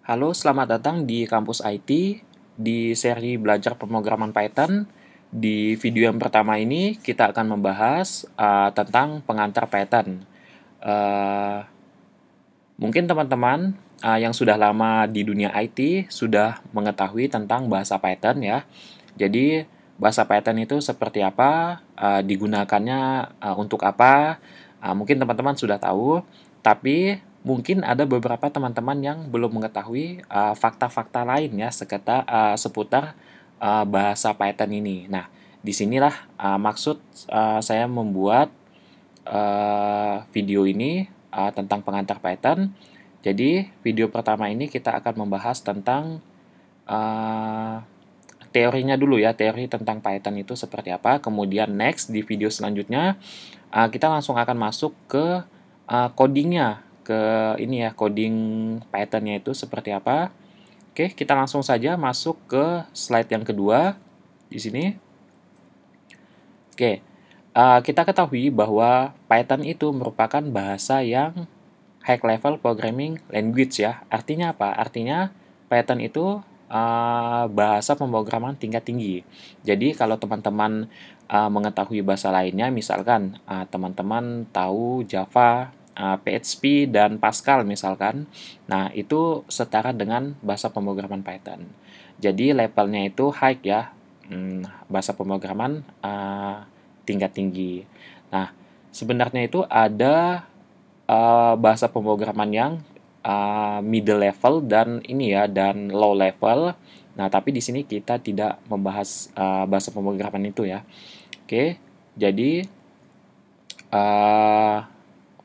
Halo, selamat datang di Kampus IT di seri belajar pemrograman Python. Di video yang pertama ini kita akan membahas tentang pengantar Python. Uh, Mungkin teman-teman yang sudah lama di dunia IT sudah mengetahui tentang bahasa Python ya. Jadi bahasa Python itu seperti apa, digunakannya untuk apa, mungkin teman-teman sudah tahu, tapi mungkin ada beberapa teman-teman yang belum mengetahui fakta-fakta lain ya seputar bahasa Python ini. Nah, disinilah maksud saya membuat video ini tentang pengantar Python. Jadi, video pertama ini kita akan membahas tentang uh, teorinya dulu ya, teori tentang Python itu seperti apa. Kemudian next di video selanjutnya kita langsung akan masuk ke codingnya, ke ini ya, coding Pythonnya itu seperti apa. Oke, kita langsung saja masuk ke slide yang kedua di sini. Oke, kita ketahui bahwa Python itu merupakan bahasa yang high level programming language ya. Artinya apa? Artinya Python itu bahasa pemrograman tingkat tinggi. Jadi kalau teman-teman mengetahui bahasa lainnya, misalkan teman-teman tahu Java, PHP, dan Pascal misalkan, nah itu setara dengan bahasa pemrograman Python. Jadi levelnya itu high ya, bahasa pemrograman tingkat tinggi. Nah, sebenarnya itu ada bahasa pemrograman yang middle level dan ini ya dan low level. Nah, tapi di sini kita tidak membahas bahasa pemrograman itu ya. Oke, jadi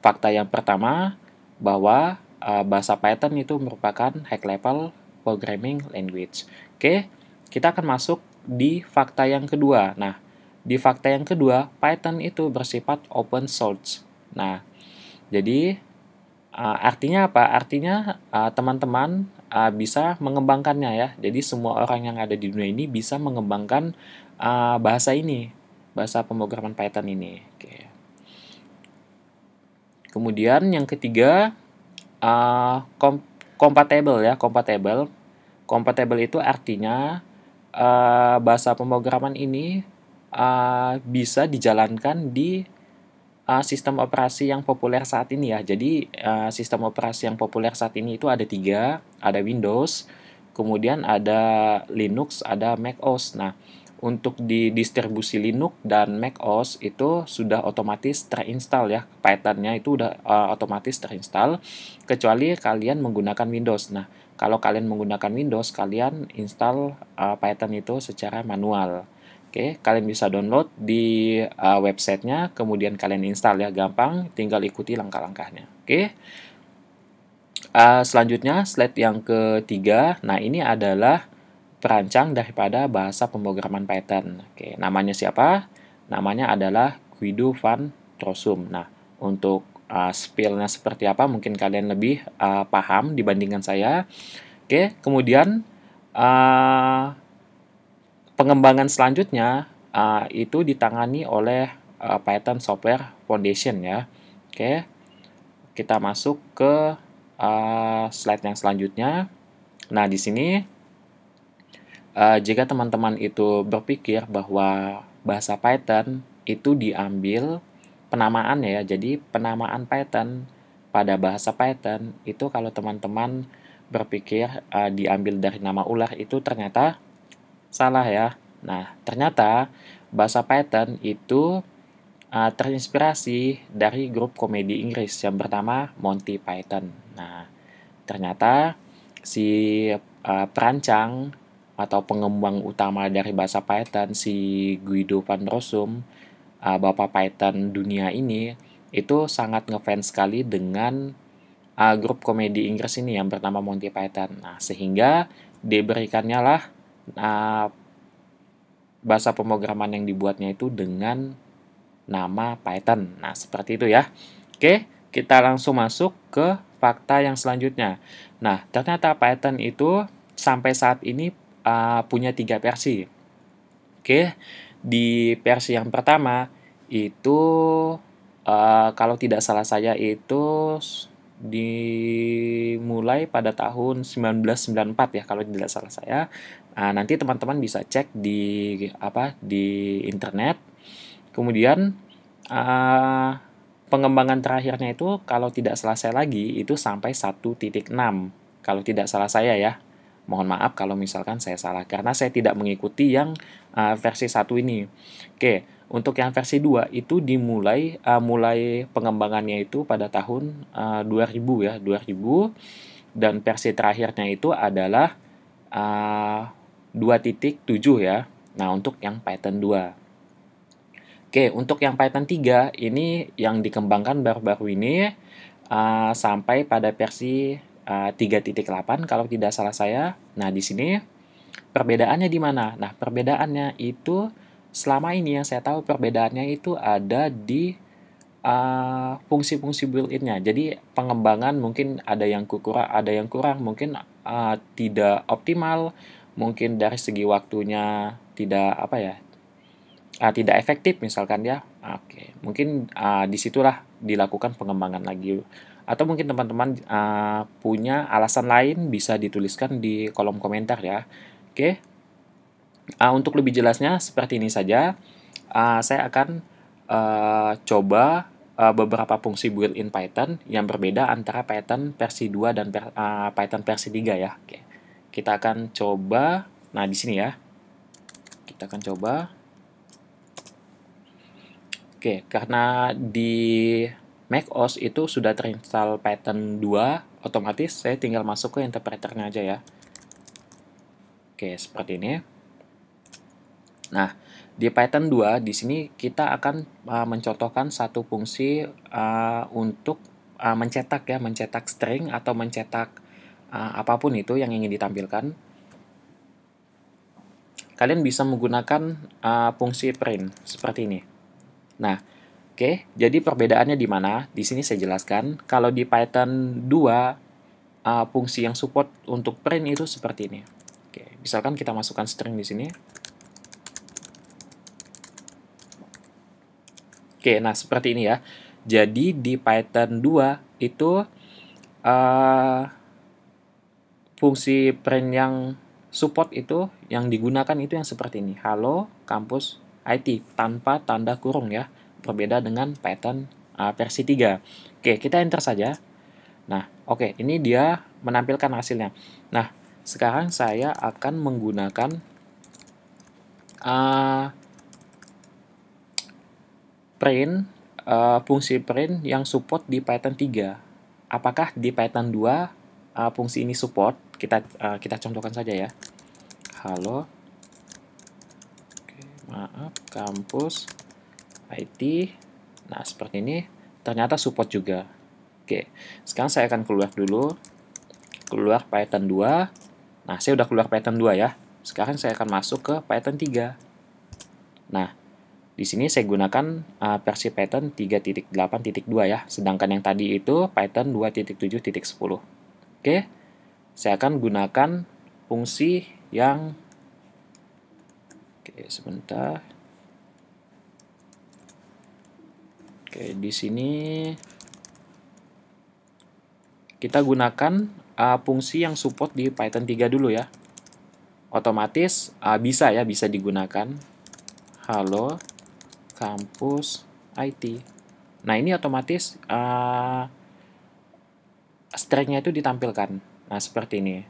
fakta yang pertama bahwa bahasa Python itu merupakan high level programming language. Oke, kita akan masuk di fakta yang kedua. Nah, di fakta yang kedua, Python itu bersifat open source. Nah, jadi artinya apa? Artinya teman-teman bisa mengembangkannya ya. Jadi semua orang yang ada di dunia ini bisa mengembangkan bahasa ini, bahasa pemrograman Python ini. Oke. Kemudian yang ketiga, compatible ya, compatible. Compatible itu artinya bahasa pemrograman ini bisa dijalankan di sistem operasi yang populer saat ini ya. Jadi sistem operasi yang populer saat ini itu ada tiga, ada Windows, kemudian ada Linux, ada macOS. Nah, untuk di distribusi Linux dan macOS itu sudah otomatis terinstall ya, Python-nya itu udah otomatis terinstall, kecuali kalian menggunakan Windows. Nah, kalau kalian menggunakan Windows, kalian install Python itu secara manual. Oke, kalian bisa download di websitenya, kemudian kalian install ya, gampang, tinggal ikuti langkah-langkahnya. Oke, selanjutnya slide yang ketiga, nah ini adalah perancang daripada bahasa pemrograman Python. Oke, namanya siapa? Namanya adalah Guido van Rossum. Nah, untuk spellnya seperti apa, mungkin kalian lebih paham dibandingkan saya. Oke, kemudian pengembangan selanjutnya itu ditangani oleh Python Software Foundation ya. Oke, kita masuk ke slide yang selanjutnya. Nah, di sini jika teman-teman itu berpikir bahwa bahasa Python itu diambil penamaan ya, jadi penamaan Python pada bahasa Python itu kalau teman-teman berpikir diambil dari nama ular itu ternyata salah ya. Nah, ternyata bahasa Python itu terinspirasi dari grup komedi Inggris yang bernama Monty Python. Nah, ternyata si perancang atau pengembang utama dari bahasa Python, si Guido van Rossum, Bapak Python dunia ini, itu sangat ngefans sekali dengan grup komedi Inggris ini yang bernama Monty Python. Nah, sehingga diberikannya lah bahasa pemrograman yang dibuatnya itu dengan nama Python. Nah, seperti itu ya. Oke, kita langsung masuk ke fakta yang selanjutnya. Nah, ternyata Python itu sampai saat ini punya 3 versi. Oke, di versi yang pertama itu kalau tidak salah saya itu dimulai pada tahun 1994 ya kalau tidak salah saya. Nanti teman-teman bisa cek di internet. Kemudian pengembangan terakhirnya itu kalau tidak selesai lagi itu sampai 1.6 kalau tidak salah saya ya. Mohon maaf kalau misalkan saya salah karena saya tidak mengikuti yang versi 1 ini. Oke, untuk yang versi 2 itu mulai pengembangannya itu pada tahun 2000 ya, 2000, dan versi terakhirnya itu adalah 2.7 ya. Nah, untuk yang Python 2. Oke, untuk yang Python 3 ini yang dikembangkan baru-baru ini sampai pada versi 3.8 kalau tidak salah saya. Nah, di sini perbedaannya di mana? Nah, perbedaannya itu selama ini yang saya tahu perbedaannya itu ada di fungsi-fungsi built-in-nya. Jadi pengembangan mungkin ada yang kurang, mungkin tidak optimal, mungkin dari segi waktunya tidak efektif misalkan ya. Oke, mungkin disitulah dilakukan pengembangan lagi. Atau mungkin teman-teman punya alasan lain bisa dituliskan di kolom komentar ya. Oke, untuk lebih jelasnya seperti ini saja. Saya akan coba beberapa fungsi built-in Python yang berbeda antara Python versi 2 dan Python versi 3 ya. Oke. Kita akan coba, nah di sini ya. Kita akan coba. Oke, karena di macOS itu sudah terinstall Python 2, otomatis saya tinggal masuk ke interpreternya aja ya. Oke, seperti ini. Nah, di Python 2 di sini kita akan mencontohkan satu fungsi untuk mencetak string atau mencetak apapun itu yang ingin ditampilkan. Kalian bisa menggunakan fungsi print seperti ini. Nah, oke, jadi perbedaannya di mana? Di sini saya jelaskan. Kalau di Python 2 fungsi yang support untuk print itu seperti ini. Oke, misalkan kita masukkan string di sini. Oke, nah seperti ini ya. Jadi di Python 2 itu fungsi print yang support itu yang digunakan itu yang seperti ini. Halo kampus IT tanpa tanda kurung ya. Berbeda dengan Python versi 3. Oke, kita enter saja. Nah, oke, ini dia menampilkan hasilnya. Nah, sekarang saya akan menggunakan fungsi print yang support di Python 3. Apakah di Python 2 fungsi ini support? Kita contohkan saja ya. Halo. Oke, maaf, kampus IT. Nah, seperti ini. Ternyata support juga. Oke, sekarang saya akan keluar dulu. Keluar Python 2. Nah, saya udah keluar Python 2 ya. Sekarang saya akan masuk ke Python 3. Nah, di sini saya gunakan versi Python 3.8.2 ya. Sedangkan yang tadi itu Python 2.7.10. Oke, saya akan gunakan fungsi yang sebentar. Oke, di sini kita gunakan fungsi yang support di Python 3 dulu ya. Otomatis bisa digunakan. Halo kampus IT. Nah, ini otomatis string-nya itu ditampilkan. Nah, seperti ini.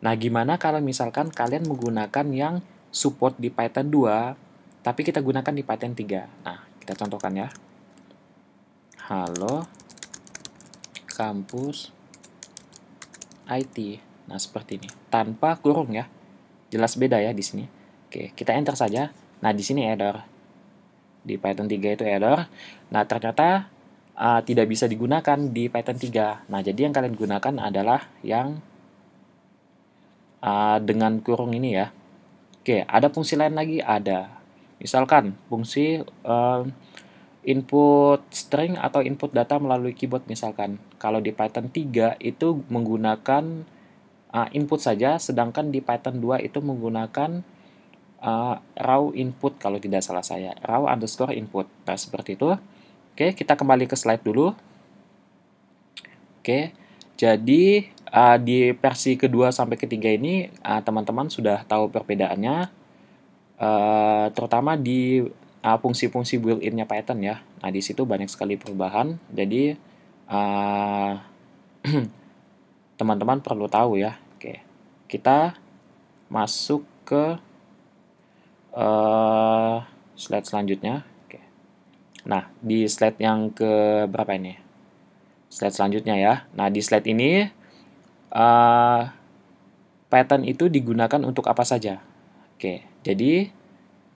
Nah, gimana kalau misalkan kalian menggunakan yang support di Python 2, tapi kita gunakan di Python 3. Nah, kita contohkan ya. Halo kampus IT. Nah, seperti ini. Tanpa kurung ya. Jelas beda ya di sini. Oke, kita enter saja. Nah, di sini error. Di Python 3 itu error. Nah, ternyata tidak bisa digunakan di Python 3. Nah, jadi yang kalian gunakan adalah yang dengan kurung ini ya. Oke, ada fungsi lain lagi? Ada. Misalkan fungsi input string atau input data melalui keyboard misalkan. Kalau di Python 3 itu menggunakan input saja, sedangkan di Python 2 itu menggunakan raw input kalau tidak salah saya. Raw underscore input. Nah, seperti itu. Oke, kita kembali ke slide dulu. Oke, jadi di versi kedua sampai ketiga ini teman-teman sudah tahu perbedaannya, terutama di fungsi-fungsi built-in-nya Python ya. Nah, di situ banyak sekali perubahan. Jadi uh, teman-teman perlu tahu ya. Oke, kita masuk ke slide selanjutnya. Oke. Nah, di slide yang ke berapa ini? Slide selanjutnya ya. Nah, di slide ini Python itu digunakan untuk apa saja? Oke, jadi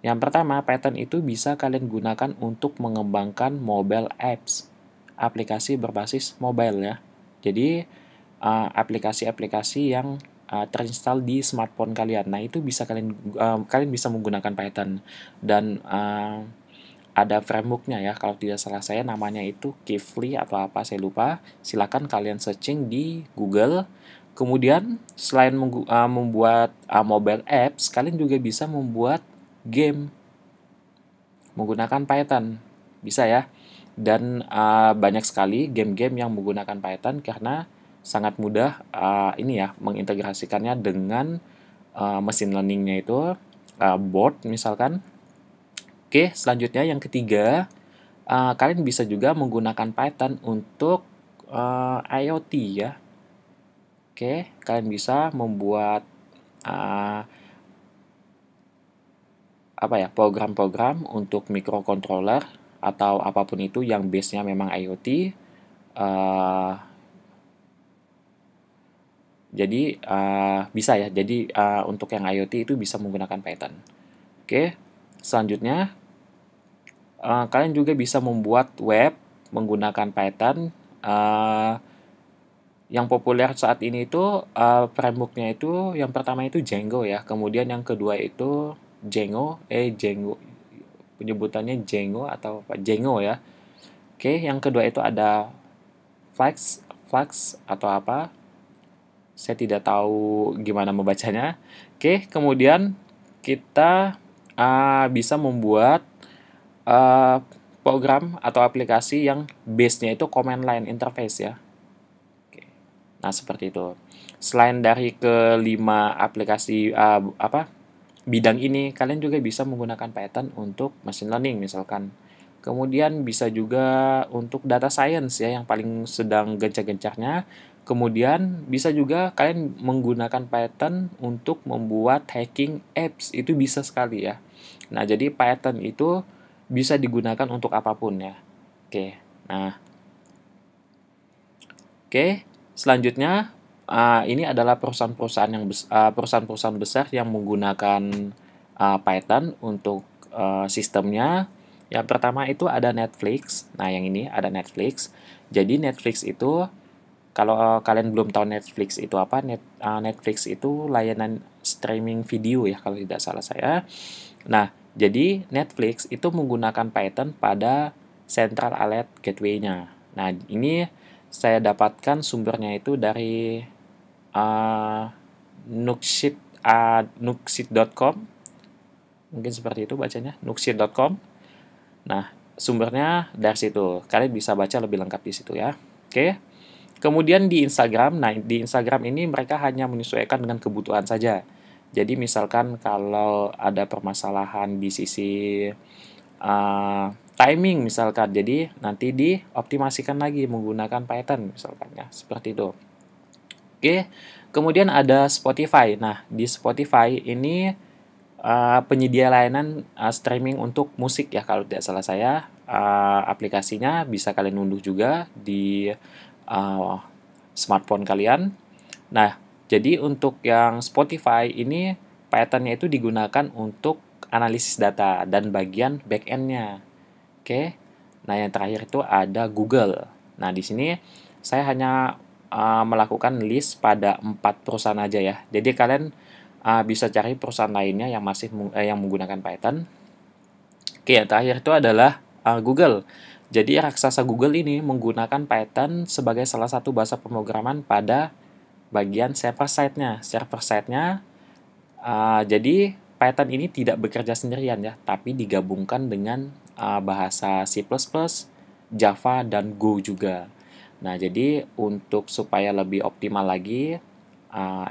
yang pertama, Python itu bisa kalian gunakan untuk mengembangkan mobile apps, aplikasi berbasis mobile ya. Jadi aplikasi-aplikasi yang terinstall di smartphone kalian. Nah, itu bisa kalian bisa menggunakan Python dan ada frameworknya ya. Kalau tidak salah saya namanya itu Kivli atau apa saya lupa. Silakan kalian searching di Google. Kemudian selain membuat mobile apps, kalian juga bisa membuat game menggunakan Python. Bisa ya. Dan banyak sekali game-game yang menggunakan Python karena sangat mudah ini ya mengintegrasikannya dengan mesin learning-nya itu board misalkan. Oke, selanjutnya yang ketiga, kalian bisa juga menggunakan Python untuk IoT ya. Oke, kalian bisa membuat program-program untuk microcontroller atau apapun itu yang base-nya memang IoT. Jadi bisa ya. Jadi untuk yang IoT itu bisa menggunakan Python. Oke, selanjutnya kalian juga bisa membuat web menggunakan Python. Yang populer saat ini itu framework-nya itu yang pertama itu Django ya. Kemudian yang kedua itu Django, penyebutannya Django atau apa? Django ya. Oke, yang kedua itu ada Flux atau apa? Saya tidak tahu gimana membacanya. Oke, kemudian kita bisa membuat program atau aplikasi yang base-nya itu command line interface ya. Oke. Nah, seperti itu. Selain dari kelima aplikasi bidang ini, kalian juga bisa menggunakan Python untuk machine learning misalkan. Kemudian bisa juga untuk data science ya yang paling sedang gencar-gencarnya. Kemudian bisa juga kalian menggunakan Python untuk membuat hacking apps. Itu bisa sekali ya. Nah, jadi Python itu bisa digunakan untuk apapun ya. Oke. Nah, oke. Selanjutnya ini adalah perusahaan-perusahaan besar yang menggunakan Python untuk sistemnya. Yang pertama itu ada Netflix. Nah, yang ini ada Netflix. Jadi Netflix itu kalau kalian belum tahu Netflix itu apa, Netflix itu layanan streaming video ya kalau tidak salah saya. Nah, jadi Netflix itu menggunakan Python pada Central Alert Gateway-nya. Nah, ini saya dapatkan sumbernya itu dari nuxit.com. Mungkin seperti itu bacanya, nuxit.com. Nah, sumbernya dari situ. Kalian bisa baca lebih lengkap di situ ya. Oke. Kemudian di Instagram, nah di Instagram ini mereka hanya menyesuaikan dengan kebutuhan saja. Jadi misalkan kalau ada permasalahan di sisi timing misalkan, jadi nanti dioptimasikan lagi menggunakan Python misalkan ya, seperti itu. Oke, kemudian ada Spotify. Nah, di Spotify ini penyedia layanan streaming untuk musik ya kalau tidak salah saya. Aplikasinya bisa kalian unduh juga di smartphone kalian. Nah, jadi untuk yang Spotify ini Python-nya itu digunakan untuk analisis data dan bagian back-end-nya. Oke. Nah, yang terakhir itu ada Google. Nah, di sini saya hanya melakukan list pada 4 perusahaan aja ya. Jadi kalian bisa cari perusahaan lainnya yang masih yang menggunakan Python. Oke, yang terakhir itu adalah Google. Jadi raksasa Google ini menggunakan Python sebagai salah satu bahasa pemrograman pada bagian server side-nya. Server side-nya, jadi Python ini tidak bekerja sendirian ya, tapi digabungkan dengan bahasa C++, Java, dan Go juga. Nah, jadi untuk supaya lebih optimal lagi,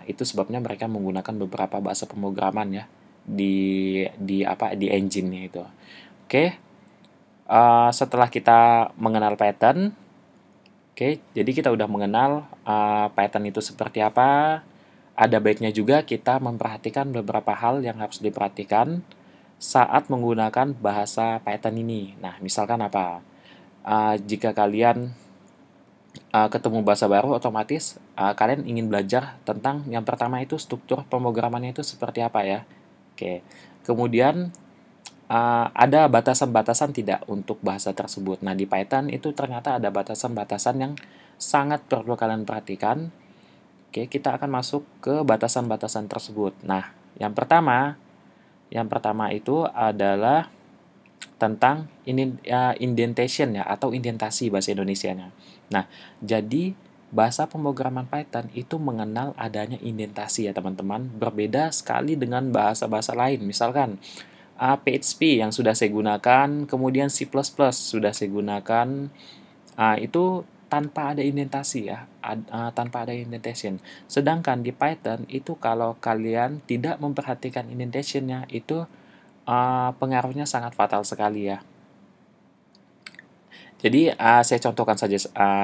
itu sebabnya mereka menggunakan beberapa bahasa pemrograman ya di engine-nya itu. Oke, setelah kita mengenal pattern, oke, jadi kita udah mengenal pattern itu seperti apa. Ada baiknya juga kita memperhatikan beberapa hal yang harus diperhatikan saat menggunakan bahasa Python ini. Nah, misalkan apa? Jika kalian ketemu bahasa baru, otomatis kalian ingin belajar tentang yang pertama itu struktur pemrogramannya itu seperti apa ya. Oke, kemudian ada batasan-batasan tidak untuk bahasa tersebut. Nah, di Python itu ternyata ada batasan-batasan yang sangat perlu kalian perhatikan. Oke, kita akan masuk ke batasan-batasan tersebut. Nah, yang pertama itu adalah tentang indentation ya, atau indentasi bahasa Indonesianya. Nah, jadi bahasa pemrograman Python itu mengenal adanya indentasi ya teman-teman, berbeda sekali dengan bahasa-bahasa lain. Misalkan PHP yang sudah saya gunakan, kemudian C++ sudah saya gunakan, itu tanpa ada indentasi ya, tanpa ada indentation. Sedangkan di Python itu kalau kalian tidak memperhatikan indentationnya itu pengaruhnya sangat fatal sekali ya. Jadi saya contohkan saja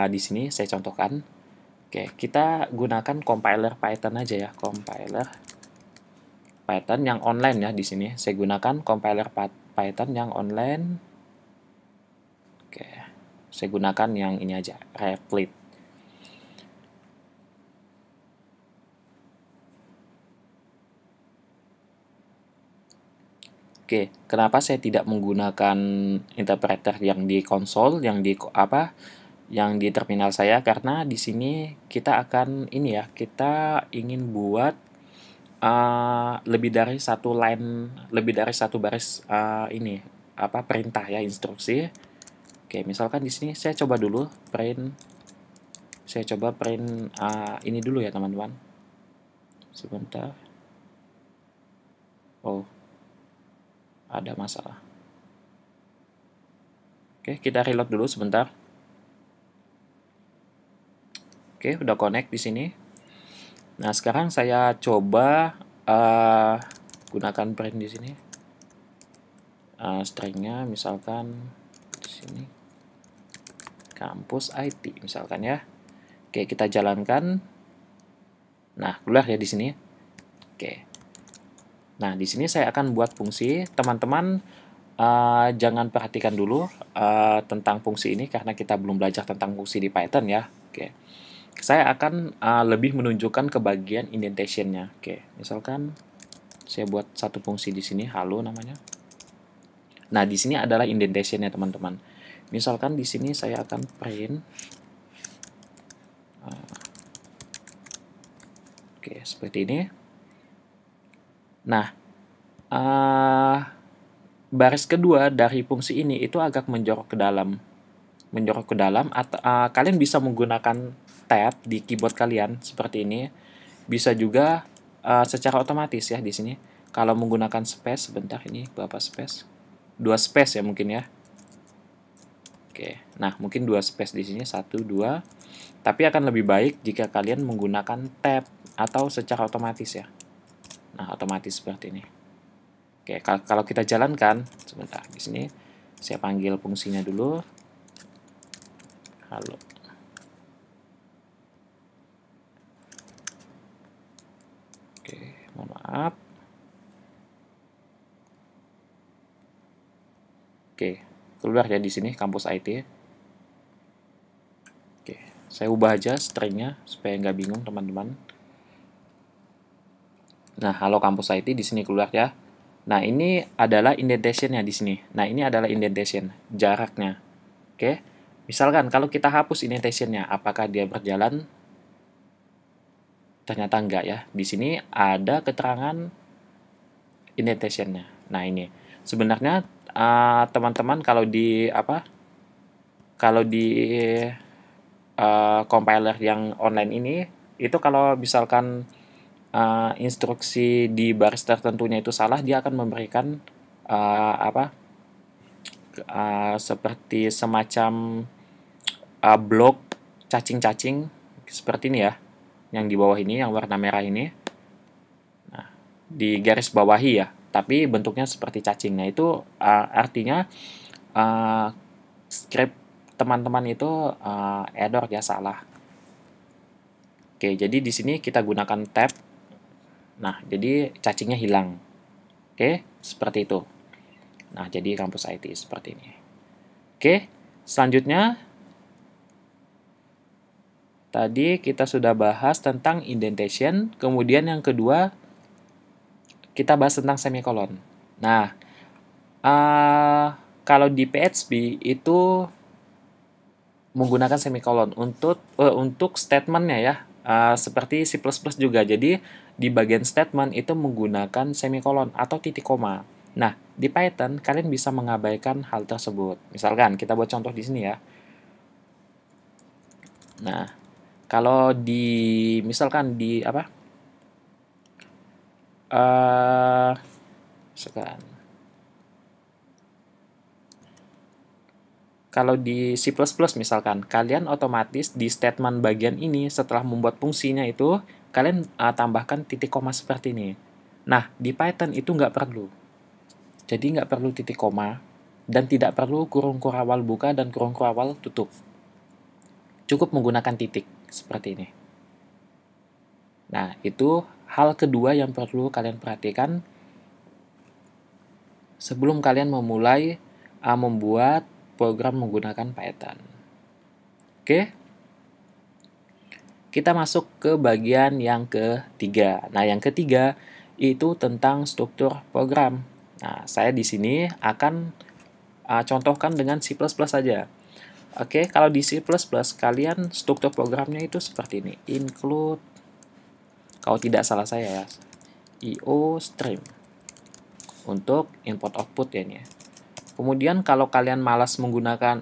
di sini, saya contohkan. Oke, kita gunakan compiler Python aja ya, compiler Python yang online ya di sini. Saya gunakan compiler Python yang online. Oke, saya gunakan yang ini aja, Replit. Oke, kenapa saya tidak menggunakan interpreter yang di konsol, yang di terminal saya? Karena di sini kita akan ini ya, kita ingin buat lebih dari satu line, lebih dari satu baris perintah ya, instruksi. Oke, misalkan di sini saya coba print ini dulu ya teman-teman. Sebentar. Oh, ada masalah. Oke, kita reload dulu sebentar. Oke, udah connect di sini. Nah, sekarang saya coba gunakan print di sini. Stringnya misalkan di sini kampus IT misalkan ya. Oke, kita jalankan. Nah, keluar ya di sini. Oke. Nah, di sini saya akan buat fungsi. Teman-teman jangan perhatikan dulu tentang fungsi ini karena kita belum belajar tentang fungsi di Python ya. Oke. Saya akan lebih menunjukkan ke bagian indentation-nya. Oke, misalkan saya buat satu fungsi di sini, halo namanya. Nah, di sini adalah indentation-nya teman-teman. Misalkan di sini saya akan print. Oke, seperti ini. Nah, baris kedua dari fungsi ini itu agak menjorok ke dalam. Atau kalian bisa menggunakan tab di keyboard kalian seperti ini. Bisa juga secara otomatis ya di sini. Kalau menggunakan space, sebentar ini berapa space? 2 space ya mungkin ya. Oke, nah mungkin 2 space di sini, 1, 2. Tapi akan lebih baik jika kalian menggunakan tab atau secara otomatis ya. Nah, otomatis seperti ini. Oke, kalau kita jalankan, sebentar di sini saya panggil fungsinya dulu. Halo. Oke, mohon maaf. Oke, keluar ya di sini kampus IT. Oke, saya ubah aja stringnya supaya nggak bingung teman-teman. Nah, halo kampus IT di sini keluar ya. Nah, ini adalah indentation-nya di sini. Nah, ini adalah indentation, jaraknya. Oke. Misalkan kalau kita hapus indentation-nya, apakah dia berjalan? Ternyata enggak ya. Di sini ada keterangan indentation-nya. Nah, ini. Sebenarnya teman-teman kalau di compiler yang online ini, itu kalau misalkan instruksi di baris tertentunya itu salah, dia akan memberikan seperti semacam blok cacing-cacing seperti ini ya, yang di bawah ini, yang warna merah ini. Nah, di garis bawahi ya, tapi bentuknya seperti cacing. Nah, itu artinya script teman-teman itu error ya, salah. Oke, jadi di sini kita gunakan tab. Nah, jadi cacingnya hilang. Oke, seperti itu. Nah, jadi kampus IT seperti ini. Oke, selanjutnya tadi kita sudah bahas tentang indentation, kemudian yang kedua kita bahas tentang semikolon. Nah, kalau di PHP itu menggunakan semikolon untuk statementnya ya, seperti C++ juga. Jadi di bagian statement itu menggunakan semikolon atau titik koma. Nah, di Python kalian bisa mengabaikan hal tersebut. Misalkan kita buat contoh di sini ya. Nah, kalau misalkan di apa? Misalkan kalau di C++ misalkan, kalian otomatis di statement bagian ini setelah membuat fungsinya itu, kalian tambahkan titik koma seperti ini. Nah, di Python itu nggak perlu. Jadi nggak perlu titik koma, dan tidak perlu kurung kurawal buka dan kurung kurawal tutup. Cukup menggunakan titik, seperti ini. Nah, itu hal kedua yang perlu kalian perhatikan sebelum kalian memulai membuat program menggunakan Python. Oke? Kita masuk ke bagian yang ketiga. Nah, yang ketiga itu tentang struktur program. Nah, saya di sini akan contohkan dengan C++ saja. Oke, kalau di C++ kalian struktur programnya itu seperti ini. Include, kalau tidak salah saya ya, IO stream untuk input output ya ini. Kemudian kalau kalian malas membuat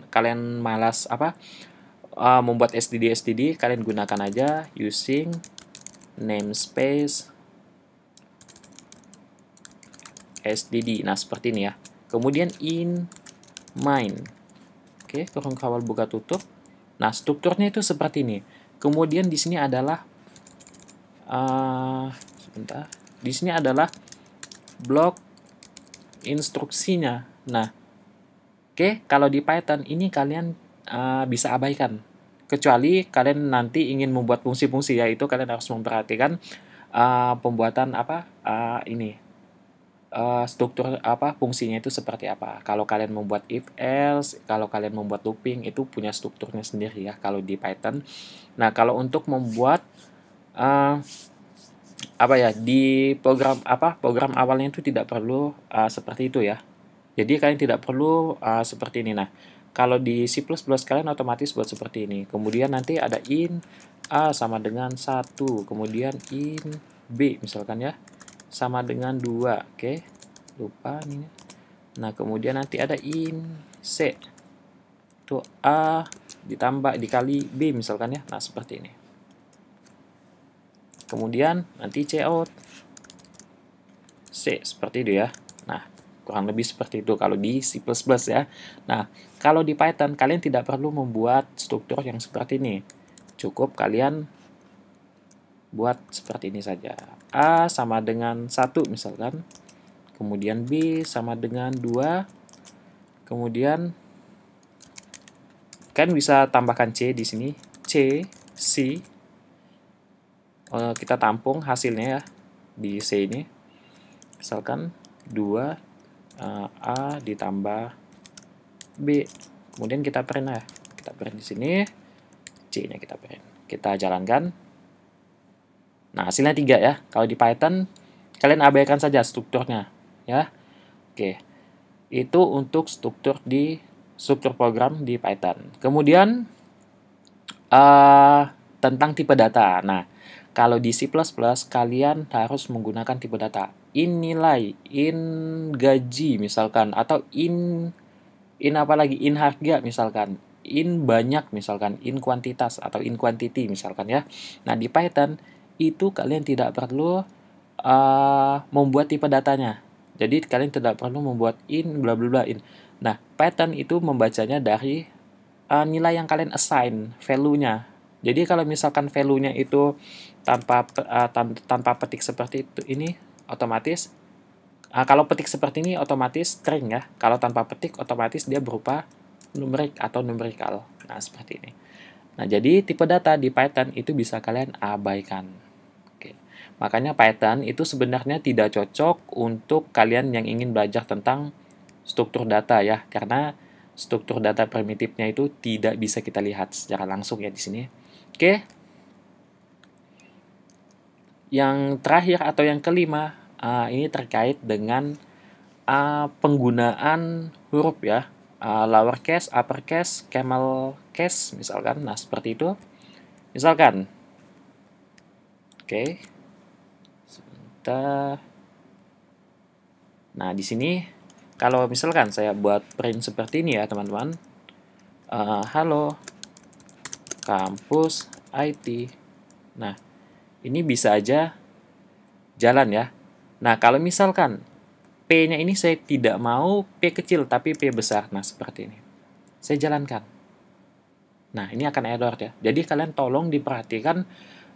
std, kalian gunakan aja using namespace std. Nah, seperti ini ya. Kemudian in main. Oke, kurung kawal buka tutup. Nah, strukturnya itu seperti ini. Kemudian di sini adalah sebentar. Di sini adalah blok instruksinya. Nah, oke, kalau di Python ini kalian bisa abaikan. Kecuali kalian nanti ingin membuat fungsi-fungsi, yaitu kalian harus memperhatikan pembuatan struktur fungsinya itu seperti apa. Kalau kalian membuat if else, kalau kalian membuat looping itu punya strukturnya sendiri ya kalau di Python. Nah, kalau untuk membuat di program awalnya itu tidak perlu seperti itu ya. Jadi kalian tidak perlu seperti ini. Nah, kalau di C++ kalian otomatis buat seperti ini. Kemudian nanti ada in A sama dengan 1, kemudian in B misalkan ya, sama dengan 2. Oke, lupa ini. Nah, kemudian nanti ada in C. Itu A ditambah dikali B misalkan ya. Nah, seperti ini. Kemudian nanti C out. C, seperti itu ya. Nah, kurang lebih seperti itu kalau di C++ ya. Nah, kalau di Python kalian tidak perlu membuat struktur yang seperti ini. Cukup kalian buat seperti ini saja. A sama dengan 1 misalkan. Kemudian B sama dengan 2. Kemudian kan bisa tambahkan C di sini. C, C. Kita tampung hasilnya ya di C ini. Misalkan 2 A ditambah B. Kemudian kita print ya. Kita print di sini. C-nya kita print. Kita jalankan. Nah, hasilnya 3 ya. Kalau di Python kalian abaikan saja strukturnya ya. Oke. Itu untuk struktur program di Python. Kemudian tentang tipe data. Nah, kalau di C++ kalian harus menggunakan tipe data. In nilai, in gaji misalkan, atau in harga misalkan, in banyak misalkan, in kuantitas atau in quantity misalkan ya. Nah, di Python itu kalian tidak perlu membuat tipe datanya. Jadi kalian tidak perlu membuat in bla bla bla in. Nah, Python itu membacanya dari nilai yang kalian assign, value-nya. Jadi kalau misalkan value-nya itu tanpa petik seperti itu, ini otomatis kalau petik seperti ini otomatis string ya. Kalau tanpa petik otomatis dia berupa numerik atau numerical. Nah, seperti ini. Nah, jadi tipe data di Python itu bisa kalian abaikan. Oke. Makanya Python itu sebenarnya tidak cocok untuk kalian yang ingin belajar tentang struktur data ya, karena struktur data primitifnya itu tidak bisa kita lihat secara langsung ya di sini. Oke. Yang terakhir atau yang kelima, ini terkait dengan penggunaan huruf ya, lowercase, uppercase, camel case misalkan. Nah, seperti itu. Misalkan, oke, sebentar. Nah, di sini kalau misalkan saya buat print seperti ini ya, teman-teman. Halo, kampus IT. Nah, ini bisa aja jalan ya. Nah, kalau misalkan P-nya ini saya tidak mau P kecil, tapi P besar. Nah, seperti ini. Saya jalankan. Nah, ini akan error ya. Jadi, kalian tolong diperhatikan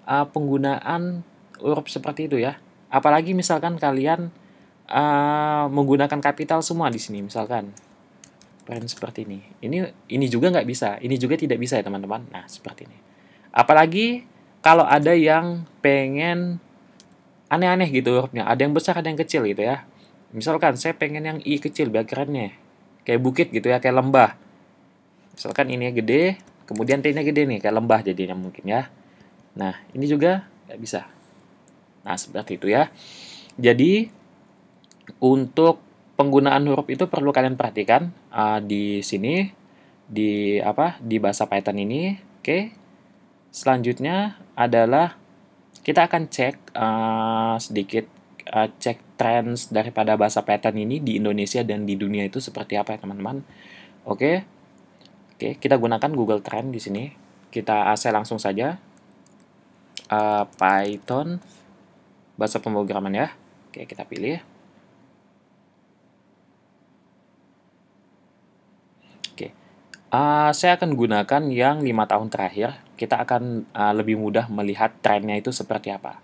penggunaan huruf seperti itu ya. Apalagi misalkan kalian menggunakan kapital semua di sini, misalkan. Print seperti ini. Ini juga nggak bisa. Ini juga tidak bisa ya, teman-teman. Nah, seperti ini. Apalagi kalau ada yang pengen aneh-aneh gitu hurufnya. Ada yang besar, ada yang kecil gitu ya. Misalkan saya pengen yang I kecil biar kerennya. Kayak bukit gitu ya, kayak lembah. Misalkan ini gede, kemudian T-nya gede nih, kayak lembah jadinya mungkin ya. Nah, ini juga nggak bisa. Nah, seperti itu ya. Jadi, untuk penggunaan huruf itu perlu kalian perhatikan di sini, di bahasa Python ini. Oke. Selanjutnya adalah kita akan cek sedikit cek trends daripada bahasa Python ini di Indonesia dan di dunia itu seperti apa ya, teman-teman. Oke. Oke, kita gunakan Google Trend di sini. Kita AC langsung saja. Python bahasa pemrograman ya. Oke, kita pilih. Oke. Saya akan gunakan yang 5 tahun terakhir. Kita akan lebih mudah melihat trennya itu seperti apa.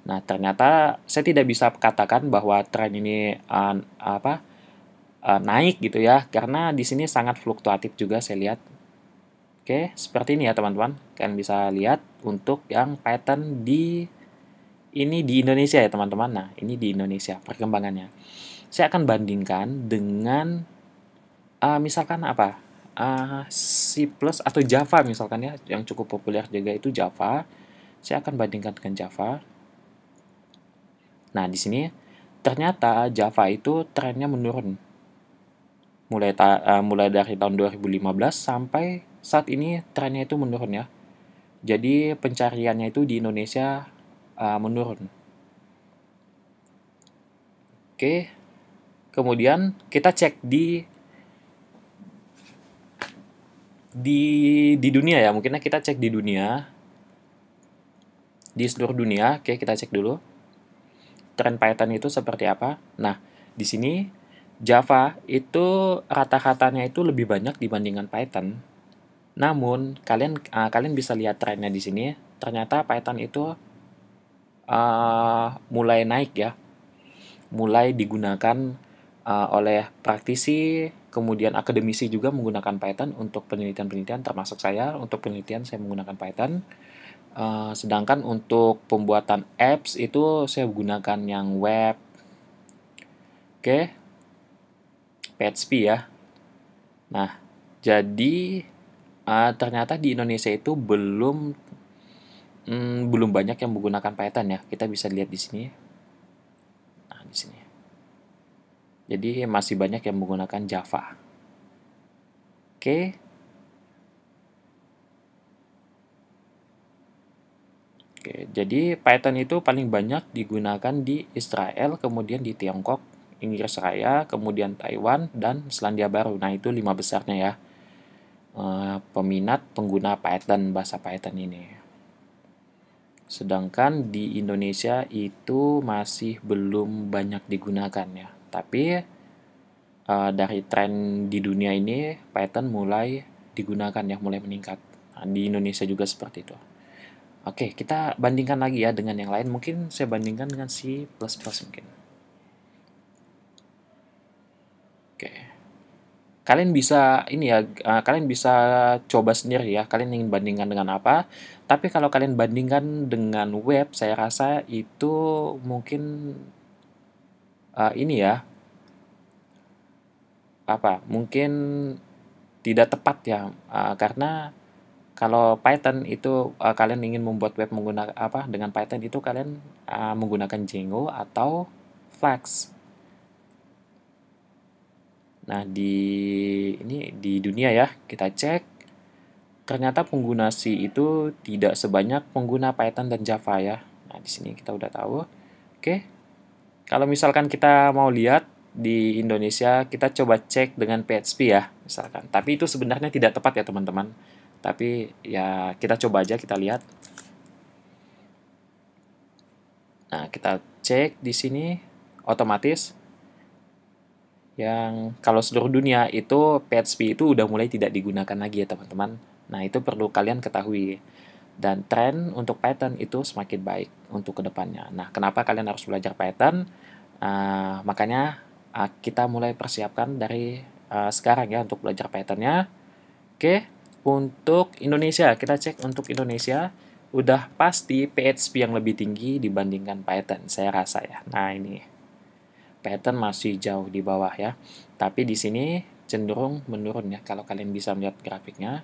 Nah, ternyata saya tidak bisa katakan bahwa tren ini naik gitu ya, karena di sini sangat fluktuatif juga saya lihat. Oke, seperti ini ya teman-teman. Kalian bisa lihat untuk yang Python di Indonesia ya teman-teman. Nah, ini di Indonesia perkembangannya. Saya akan bandingkan dengan misalkan apa? C+ atau Java misalkan ya, yang cukup populer juga itu Java. Saya akan bandingkan dengan Java. Nah, di sini ternyata Java itu trennya menurun. Mulai dari tahun 2015 sampai saat ini trennya itu menurun ya. Jadi pencariannya itu di Indonesia menurun. Oke. Kemudian kita cek di dunia ya. Mungkinnya kita cek di dunia. Di seluruh dunia. Oke, kita cek dulu. Tren Python itu seperti apa? Nah, di sini Java itu rata-ratanya itu lebih banyak dibandingkan Python. Namun kalian bisa lihat trennya di sini. Ternyata Python itu mulai naik ya, mulai digunakan oleh praktisi, kemudian akademisi juga menggunakan Python untuk penelitian-penelitian. Termasuk saya, untuk penelitian saya menggunakan Python. Sedangkan untuk pembuatan apps itu saya gunakan yang web. Oke, PHP ya. Nah, jadi ternyata di Indonesia itu belum banyak yang menggunakan Python ya. Kita bisa lihat di sini. Nah, di sini. Jadi masih banyak yang menggunakan Java. Oke. Oke, jadi Python itu paling banyak digunakan di Israel, kemudian di Tiongkok, Inggris Raya, kemudian Taiwan, dan Selandia Baru. Nah, itu 5 besarnya ya. Peminat pengguna Python, bahasa Python ini. Sedangkan di Indonesia itu masih belum banyak digunakan ya. Tapi dari tren di dunia ini, Python mulai digunakan ya, mulai meningkat. Nah, di Indonesia juga seperti itu. Oke, kita bandingkan lagi ya dengan yang lain. Mungkin saya bandingkan dengan C++ mungkin. Oke. Kalian bisa ini ya, kalian bisa coba sendiri ya. Kalian ingin bandingkan dengan apa? Tapi kalau kalian bandingkan dengan web, saya rasa itu mungkin ini ya, apa? Mungkin tidak tepat ya, karena kalau Python itu kalian ingin membuat web menggunakan apa dengan Python itu kalian menggunakan Django atau Flask. Nah, di dunia ya, kita cek ternyata pengguna C itu tidak sebanyak pengguna Python dan Java ya. Nah, di sini kita udah tahu. Oke. Kalau misalkan kita mau lihat di Indonesia, kita coba cek dengan PHP ya, misalkan. Tapi itu sebenarnya tidak tepat ya, teman-teman. Tapi ya kita coba aja, kita lihat. Nah, kita cek di sini otomatis yang kalau seluruh dunia itu PHP itu udah mulai tidak digunakan lagi ya, teman-teman. Nah, itu perlu kalian ketahui. Dan tren untuk Python itu semakin baik untuk kedepannya. Nah, kenapa kalian harus belajar Python? Makanya kita mulai persiapkan dari sekarang ya untuk belajar Python-nya. Oke, untuk Indonesia, kita cek untuk Indonesia, udah pasti PHP yang lebih tinggi dibandingkan Python, saya rasa ya. Nah, ini Python masih jauh di bawah ya. Tapi di sini cenderung menurun ya, kalau kalian bisa melihat grafiknya.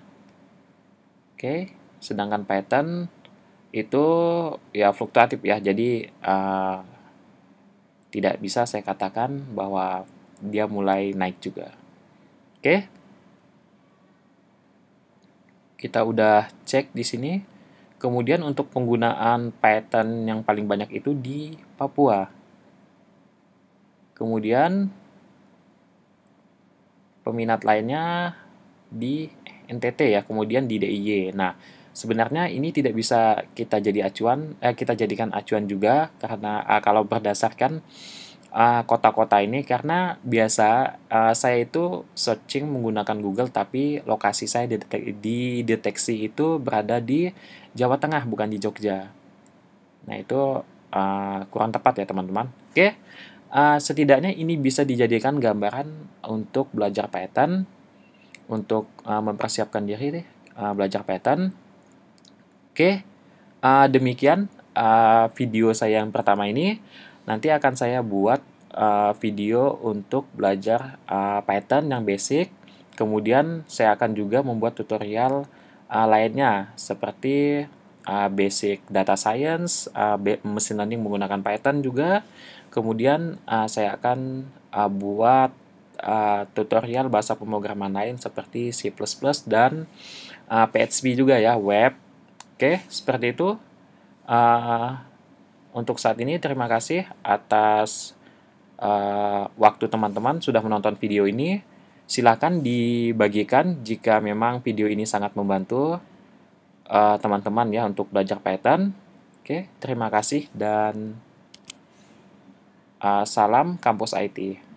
Oke, sedangkan Python itu ya fluktuatif ya, jadi tidak bisa saya katakan bahwa dia mulai naik juga. Oke, kita udah cek di sini. Kemudian untuk penggunaan Python yang paling banyak itu di Papua. Kemudian peminat lainnya di NTT ya, kemudian di DIY. Nah, sebenarnya ini tidak bisa kita kita jadikan acuan juga karena kalau berdasarkan kota-kota ini, karena biasa saya itu searching menggunakan Google tapi lokasi saya dideteksi itu berada di Jawa Tengah bukan di Jogja. Nah, itu kurang tepat ya, teman-teman. Oke, setidaknya ini bisa dijadikan gambaran untuk belajar Python, untuk mempersiapkan diri belajar Python. Oke, demikian video saya yang pertama ini. Nanti akan saya buat video untuk belajar Python yang basic. Kemudian saya akan juga membuat tutorial lainnya seperti basic data science, machine learning menggunakan Python juga. Kemudian saya akan buat tutorial bahasa pemrograman lain seperti C++ dan PHP juga ya, web. Oke, seperti itu. Untuk saat ini terima kasih atas waktu teman-teman sudah menonton video ini. Silakan dibagikan jika memang video ini sangat membantu teman-teman ya untuk belajar Python. Oke, terima kasih dan salam Kampus IT.